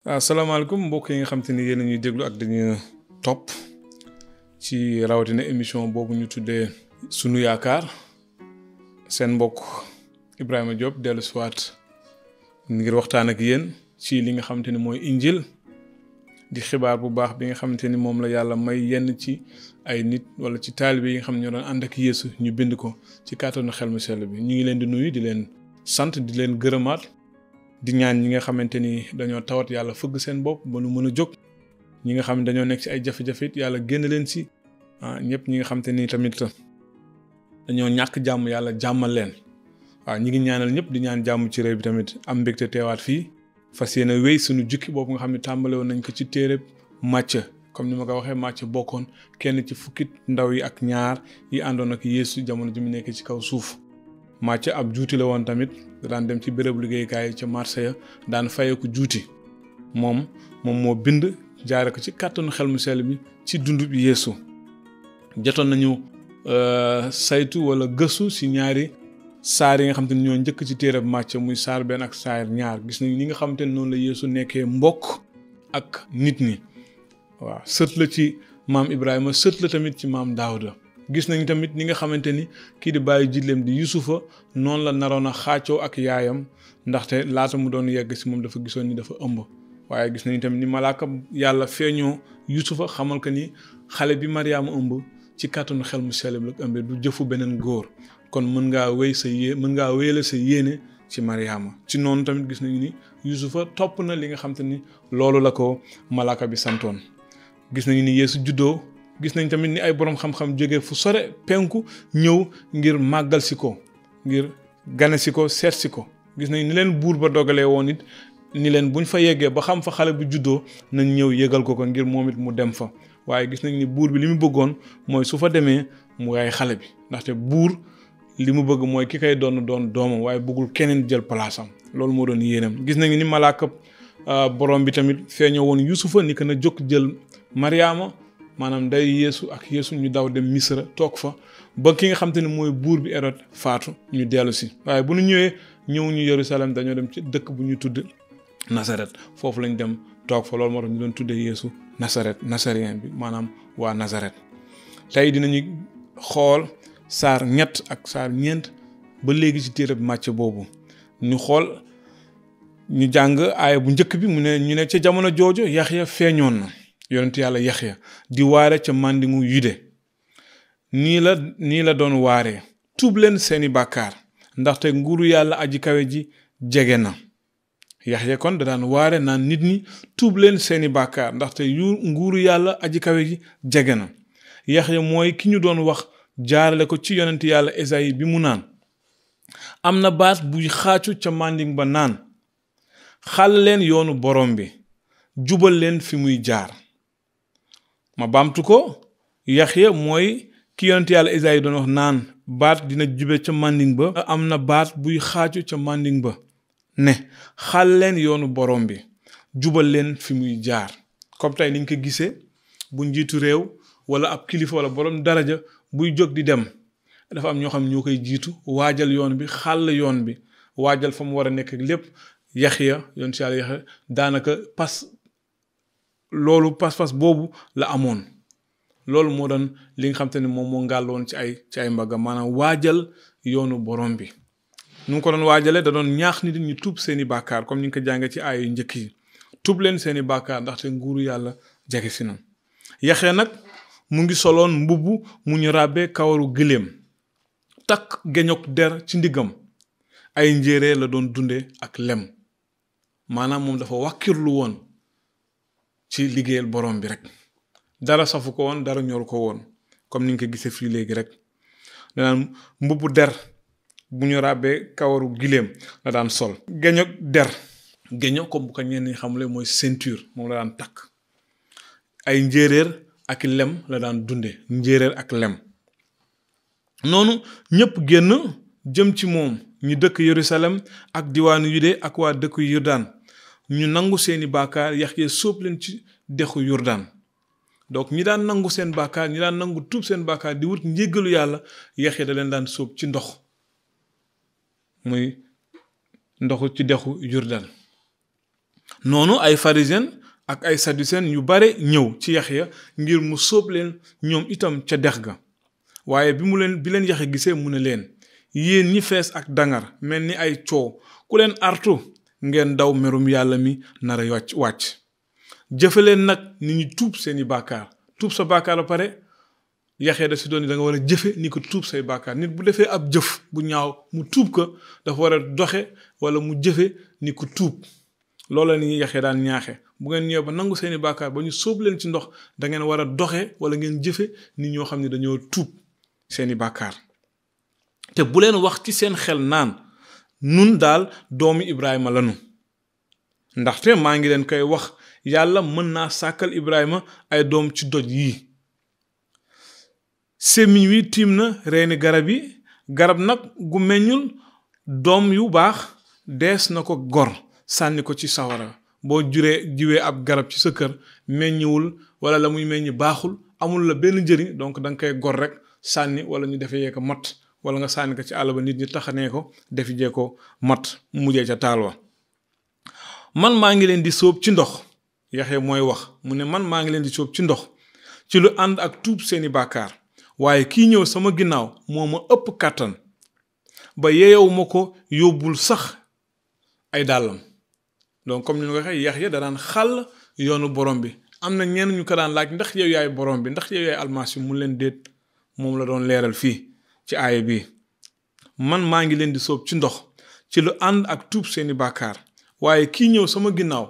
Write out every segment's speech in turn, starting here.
asalaamaaleykum mbokk yi nga xam te ni yéen a ñuy déglu ak dañu topp ci rawatina émission boobu ñu tuddee sunu yaakaar seen mbokk Ibrahima Diop dellu siwaat ngir waxtaan ak yéen ci li nga xamante ni mooy injil di xibaar bu baax bi nga xamante ni moom la yàlla may yenn ci ay nit wala ci taalibe yi nga xam ne ñoo doon ànd ak Yeesu ñu bind ko ci kàttanu xel mu sell bi ñu ngi leen di nuyu di leen sant di leen gërëmaat di ñaan ñi nga xamante ni dañoo tawat yàlla fëgg seen bopp ba nu mën a jóg ñi nga xam ne dañoo nekk ci ay jafe-jafe it yàlla génn leen si ñëpp ñi nga xamante ni tamit dañoo ñàkk jàmm yàlla jàmmal leen waaw ñi ngi ñaanal ñëpp di ñaan jàmm ci réew bi tamit am mbégte teewaat fii fas yéene wéy suñu jukki boobu nga xam ne tàmbale woon nañ ko ci téereb Macë comme ni ma ko waxee Macë bokkoon kenn ci fukki ndaw yi ak ñaar yi àndoon ak Yeesu jamono ji mu nekk ci kaw suuf Macë ab juuti la woon tamit daan dem ci béréb liggéeykaay yi ca marché ya daan fayeeku juuti moom moo bind jaare ko ci kàttanu xel mu sell bi ci dundu bi Yeesu jotoon nañu saytu wala gëstu si ñaari saar yi nga xam te ne ñoo njëkk ci téereb Macë muy saar benn ak saar ñaar gis nañ ni nga xamante ne noonu la Yeesu nekkee mbokk ak nit ñi waaw sët la ci maam Ibrahima sët la tamit ci maam Daawuda gis nañ tamit ni nga xamante ni kii di bàyyi jidleem di Yusufa noonu la naroon a xaacoo ak yaayam ndaxte laata mu doon yegg si moom dafa gisoon ni dafa ëmb waaye gis nañ tamit ni malaaka yàlla feeñoo Yusufa xamal ko ni xale bi Mariama ëmb ci kàttanu xel mu sell bi la ëmbee du jëfu beneen góor kon mën ngaa wéyale sa yéene ci Mariama ci noonu tamit gis nañu ni Yusufa topp na li nga xamante ni loolu la ko malaaka bi santoon gis nañu ni Yeesu juddoo gis nañ tamit ni ay borom xam-xam jógee fu sore penku ñëw ngir màggal si ko ngir gane si ko seet si ko gis nañ ni leen buur ba dogalee woon it ni leen buñ fa yeggee ba xam fa xale bu juddoo nañ ñëw yëgal ko ngir moom it mu dem fa waaye gis nañ ni buur bi li mu bëggoon mooy su fa demee mu yaay xale bi ndaxte buur li mu bëgg mooy ki koy doon doomam waaye bëggul keneen jël palaasam loolu moo doon yéenam gis nañ ni malaaka borom bi tamit feeñoo woon Yusufa ni que na jóg jël Mariama maanaam day Yeesu ak Yeesu ñu daw dem Misra toog fa ba ki nga xam te ne mooy buur bi Hérode faatu ñu dellu si waaye bu ñu ñëwuñu Yerusalem dañoo dem ci dëkk bu ñu tudd Nasaret foofu lañ dem toog fa loolu moo tax ñu doon tuddee Yeesu Nasarien bi maanaam waa Nasaret tey dinañu xool saar ñett ak saar ñeent ba léegi ci téereb Macë boobu ñu xool ñu jàng aaya bu njëkk bi ñu ne ca jamono jooju Yaxya feeñoon na yonent yàlla Yaxya di waare ca màndingu Yude nii la doon waaree tuub leen seeni bàkkaar ndaxte nguuru yàlla aji kawe ji jege na Yaxya kon da daan waare naan nit ñi tuub leen seeni bàkkaar ndaxte nguuru yàlla aji kawe ji jege na Yaxya mooy ki ñu doon wax jaarale ko ci yonent yàlla Esayi bi mu naan am na baat buy xaacu ca mànding ba naan xàll leen yoonu borom bi jubal leen fi muy jaar ma baamtu ko Yaxya mooy ki yonent yàlla Esayi doon wax naan baat dina jube ca mànding ba am na baat buy xaacu ca mànding ba ne xàll leen yoonu borom bi jubal leen fi muy jaar comme tey niñ ko gisee bu njiitu réew wala ab kilifa wala borom daraja buy jóg di dem dafa am ñoo xam ñoo koy jiitu waajal yoon bi xàll yoon bi waajal fa mu war a nekk ak lépp Yaxya yonent yàlla Yaxya daanaka pas-pas boobu la amoon loolu moo doon li nga xam te ne moom moo ngàlloon ci ay mbagga maanaam waajal yoonu borom bi nu ko doon waajalee da doon ñaax nit ñu tuub seeni bàkkaar comme ni nga ko jàngee ci ay njëkk yi tuub leen seeni bàkkaar ndaxte nguuru yàlla jege si na Yaxya nag mu ngi soloon mbubb mu ñu ràbbee kawaru gëléem takk geñok der ci ndiggam ay njéeréer la doon dunde ak lem maanaam moom dafa wàkkirlu woon ci liggéeyal borom bi rek dara safu ko woon dara ñoru ko woon comme ni nga ko gisee fii léegi rek danaan mbubbu der bu ñu ràbbee kawaru giléem la daan sol geño der geño comme bu ko ñenn ñi xamule mooy ceinture moom la daan takk ay njéeréer ak lem la daan dunde njéeréer ak lem noonu ñëpp génn jëm ci moom ñu dëkk Yerusalem ak diwaanu Yude ak waa dëkku Yordaan ñu nangu seeni bàkkaar Yaxya sóob leen ci dexu Yordaan donc ñi daan nangu seen bàkkaar ñi daan nangu tuub seen bàkkaar di wut njéggalu yàlla Yaxya da leen daan sóob ci ndox muy ndoxu ci dexu Yordaan noonu ay pharisiens ak ay sadducéens yu bare ñëw ci Yaxya ngir mu sóob leen ñoom itam ca dex ga waaye bi leen Yaxya gisee mu ne leen yéen ñi fees ak dangar mel ni ay coow ku leen artu ngeen daw merum yàlla mi nara wàcc jëfe leen nag ni ñu tuub seeni bàkkaar tuub sa bàkkaar ba pare Yaxya da si doon da nga war a jëfe ni ko tuub say bàkkaar nit bu defee ab jëf bu ñaaw mu tuub ko dafa war a doxe wala mu jëfe ni ko tuub loola ni Yaxya daan ñaaxe bu ngeen ñëwee ba nangu seeni bàkkaar ba ñu sóob leen ci ndox da ngeen war a doxe wala ngeen jëfe ni ñoo xam ne dañoo tuub seeni bàkkaar te bu leen wax ci seen xel naan nun daal doomi Ibrahima lanu ndaxte maa ngi leen koy wax yàlla mën naa sàkkal Ibrahima ay doom ci doj yii sémmiñ wi tiim na reeni garab yi garab nag gu meññul doom yu baax dees na ko gor sànni ko ci sawara boo jiwee ab garab ci sa kër meññiwul wala la muy meññ baaxul amul la benn njëriñ donc da nga koy gor rek sànni wala ñu defee ko mott wala nga sànni ko ci àll ba nit ñi taxanee ko defi jee ko mott mu mujjee ca taal wa man maa ngi leen di sóob ci ndox Yaxya mooy wax mu ne man maa ngi leen di sóob ci ndox ci lu ànd ak tuub seeni bàkkaar waaye kii ñëw sama ginnaaw moo ma ëpp kàttan ba yeeyow ma ko yóbbul sax ay dàllam donc comme ni ñu ko waxee Yaxya da daan xàll yoonu borom bi am na ñenn ñu ko daan laaj ndax yow yaay borom bi ndax yow yaay Almasi mu leen déet moom la doon leeral fii ci aaya bi man maa ngi leen di sóob ci ndox ci lu ànd ak tuub seeni bàkkaar waaye kii ñëw sama ginnaaw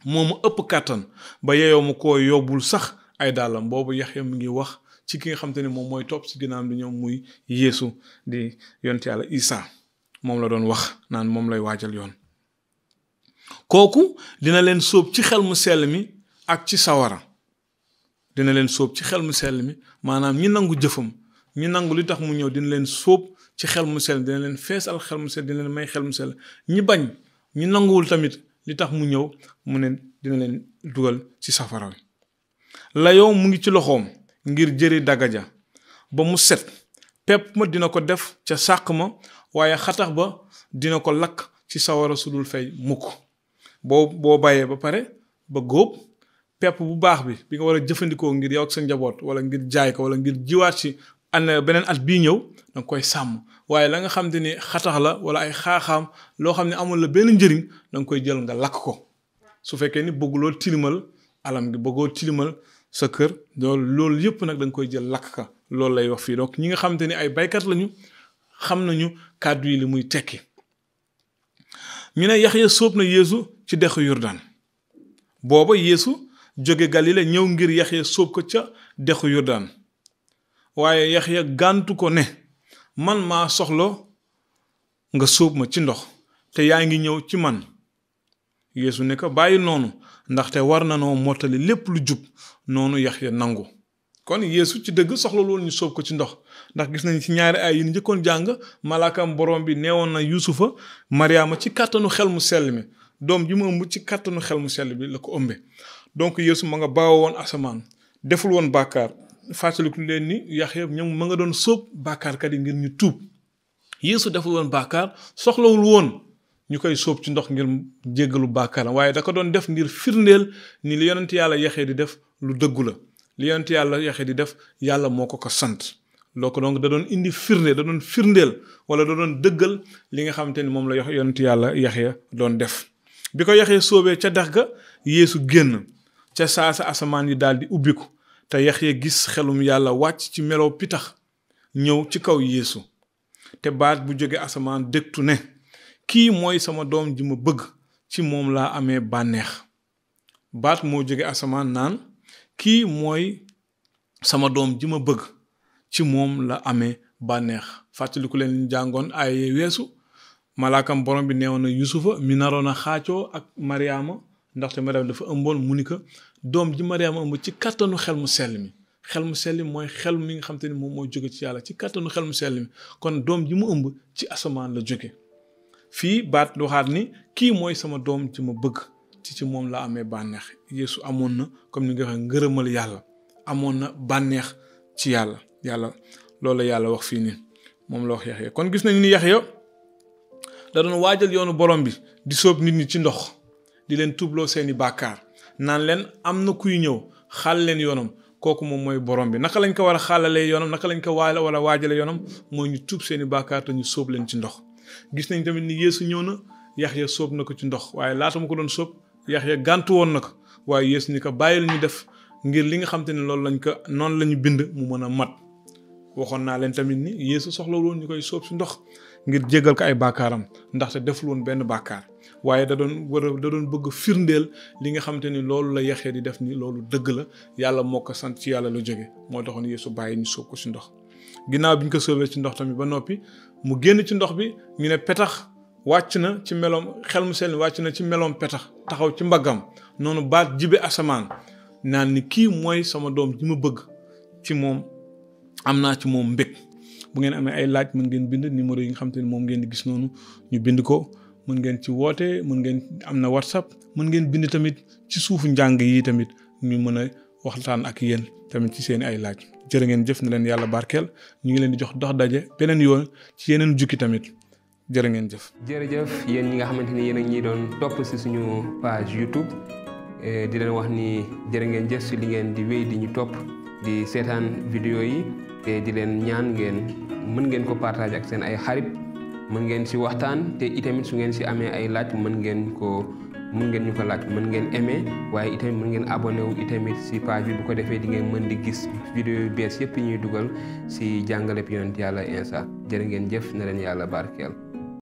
moo ma ëpp kàttan ba yeeyow ma ko yóbbul sax ay dàllam boobu Yaxya mu ngi wax ci ki nga xam te ne moom mooy topp ci ginnaawam di ñoom muy Yeesu di yonent Yàlla Isa moom la doon wax naan moom lay waajal yoon kooku dina leen sóob ci xel mu sell mi ak ci sawara dina leen sóob ci xel mu sell mi maanaam ñi nangu jëfam ñi nangu li tax mu ñëw dina leen sóob ci xel mu sell dina leen feesal xel mu sell dina leen may xel mu sell ñi bañ ñi nanguwul tamit li tax mu ñëw mu ne dina leen dugal ci safara wi la yow mu ngi ci loxoom ngir jëri dagaja ba mu set pepp ma dina ko def ca sàq ma waaye xatax ba dina ko lakk ci sawara su dul fay mukk boo bàyyee ba pare ba góob pepp bu baax bi nga war a jëfandikoo ngir yow ak sa njaboot wala ngir jaay ko wala ngir jiwaat ci beneen at bii ñëw danga koy sàmm waaye la nga xam te ni xatax la wala ay xaaxaam loo xam ne amul la benn njëriñ danga koy jël nga lakk ko su fekkee ni bëgguloo tilimal alam gi bëggoo tilimal sa kër loolu yëpp nag da nga koy jël lakk ka loolu lay wax fii donc ñi nga xam te ni ay baykat lañu xam nañu kàddu yi li muy tekki ñu ne Yaxya sóob na Yeesu ci dexu Yordaan booba Yeesu jóge Galile ñëw ngir Yaxya sóob ko ca dexu Yordaan waaye Yaxya gàntu ko ne man maa soxla nga sóob ma ci ndox te yaa ngi ñëw ci man Yeesu ne ko bàyyi noonu ndaxte war na noo mottali lépp lu jub noonu Yaxya nangu kon Yeesu ci dëgg soxla loolu ñu sóob ko ci ndox ndax gis nañ ci ñaari ay yi ñu njëkkoon jàng malaakam borom bi neewoon na Yuusufa Mariama ci kàttanu xel mu sell mi doom ji mu ëmb ci kàttanu xel mu sell bi la ko ëmbe donc Yeesu ma nga baawo woon asamaan deful woon bàkkaar fàttaliku leen ni Yaxya ñoom ma nga doon sóob bàkkaarkat yi ngir ñu tuub Yeesu deful woon bàkkaar soxlawul woon ñu koy sóob ci ndox ngir jéggalu bàkkaaram waaye da ko doon def ngir firndeel ni li yonent yàlla Yaxya di def lu dëggu la li yonent yàlla Yaxya di def yàlla moo ko sant loo ko donc da doon indi firnde da doon firndeel wala da doon dëggal li nga xamante ni moom la yonent yàlla Yaxya doon def bi ko Yaxya sóobee ca dex ga Yeesu génn ca saasa asamaan yi daal di ubbiku te Yaxya gis xelum yàlla wàcc ci meloo pitax ñëw ci kaw Yeesu te baat bu jóge asamaan dégtu ne kii mooy sama doom ji ma bëgg ci moom laa amee bànneex baat moo jóge asamaan naan kii mooy sama doom ji ma bëgg ci moom la amee bànneex fàttaliku leen ñu jàngoon ay weesu malaakam borom bi neewoon na Yusufa mi naroon a xaacoo ak Mariama ndaxte Mariama dafa ëmboon mu ni ko doom ji Mariama ëmb ci kattanu xel mu sell mi mooy xel mi nga xam te ni moom moo jóge ci yàlla ci kattanu xel mu sell mi kon doom ji mu ëmb ci asamaan la jóge fii baat waxaat ni kii mooy sama doom ji ma bëgg ci moom la amee bànneex Yeesu amoon na comme ni nga waxee ngërëmal yàlla amoon na bànneex ci yàlla loolu la yàlla wax fii nii moom la wax Yaxya kon gis nañu ni Yaxya da doon waajal yoonu borom bi di sóob nit ñi ci ndox di leen tuubloo seeni bàkkaar naan leen am na kuy ñëw xaal leen yoonam kooku moom mooy borom bi naka lañ ko war a xaalalee yoonam naka lañ ko wala waajale yoonam mooy ñu tuub seeni bàkkaar te ñu sóob leen ci ndox gis nañ tamit ni Yeesu ñëw na Yaxya sóob na ko ci ndox waaye laata mu ko doon sóob Yaxya gàntu woon na ko waaye Yeesu ni ko bàyyil ñu def ngir li nga xam te ne loolu lañ ko noonu la ñu bind mu mën a mat waxoon naa leen tamit ni Yeesu soxlawul woon ñu koy sóob si ndox ngir jéggal ko ay bàkkaaram ndaxte deful woon benn bàkkaar waaye da doon bëgg firndeel li nga xam te ni loolu la Yaxya di def ni loolu dëgg la yàlla moo ko sant ci yàlla la jóge moo taxoon Yeesu bàyyi ñu sóob ko si ndox ginnaaw bi ñu ko sóobee ci ndox tamit ba noppi mu génn ci ndox bi ñu ne petax wàcc na ci meloom xel mu sell wàcc na ci meloom petax taxaw ci mbaggam noonu baat jibe asamaan naan ni kii mooy sama doom ji ma bëgg ci moom am naa ci moom mbég bu ngeen amee ay laaj mën ngeen bind numéro yi nga xam te ne moom ngeen di gis noonu ñu bind ko mën ngeen ci woote mën ngeen am na WhatsApp mën ngeen bind tamit ci suufu njàng yi tamit ñu mën a waxtaan ak yéen tamit ci seen ay laaj jërë ngeen jëf na leen yàlla barkeel ñu ngi leen di jox dox daje beneen yoon ci yeneen jukki tamit jërë ngeen jëf. jërëjëf yéen ñi nga xamante ni yéen a ngi doon topp si suñu page YouTube di leen wax ni jërë ngeen jëf si li ngeen di wéy di ñu topp di seetaan vidéo yi te di leen ñaan mën ngeen ko partager ak seen ay xarit mën ngeen si waxtaan te itamit su ngeen si amee ay laaj mën ngeen ñu ko laaj mën ngeen aimer waaye itamit mën ngeen abonné wu itamit si page bi bu ko defee di ngeen mën di gis vidéo yu bees yëpp yi ñuy dugal si jàngaleb yonent Yàlla Insa jërë ngeen jëf na leen Yàlla barkeel.